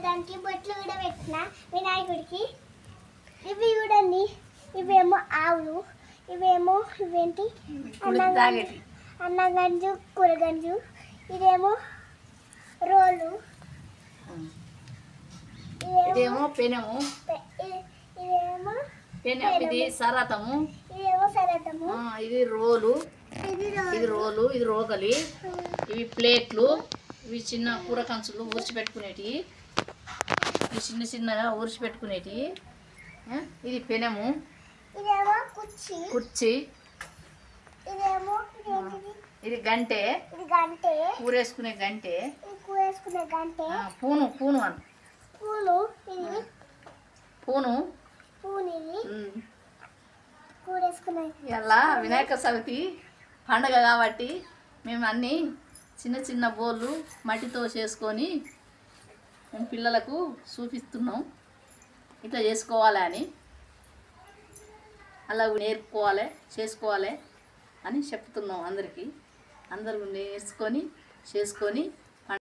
దానికి బొట్లు కూడా పెట్టిన వినాయకుడికి. ఇవి చూడండి, ఇవేమో ఆవులు, ఇవేంటి అన్నగంజు కూరగంజు, ఇదేమో రోలు, ఇదేమో పెనము, ఇదేమో ఇది సరతము, ఇది రోలు, ఇది రోకలి, ఇవి ప్లేట్లు, ఇవి చిన్న కూర కంచులు ఊర్చి పెట్టుకునేటివి, ఇవి చిన్న చిన్నగా ఊర్చి పెట్టుకునేటివి. ఇది పెనము, కుర్చీ, ఇది గంటె, కూరేసుకునే గంటె, పూను పూను అని పూను. ఇలా వినాయక చవితి పండుగ కాబట్టి మేము అన్నీ చిన్న చిన్న బోళ్ళు మట్టితో చేసుకొని మేము పిల్లలకు చూపిస్తున్నాం, ఇట్లా చేసుకోవాలి అని, అలా నేర్పుకోవాలి చేసుకోవాలి అని చెప్తున్నాం అందరికీ. అందరూ నేర్చుకొని చేసుకొని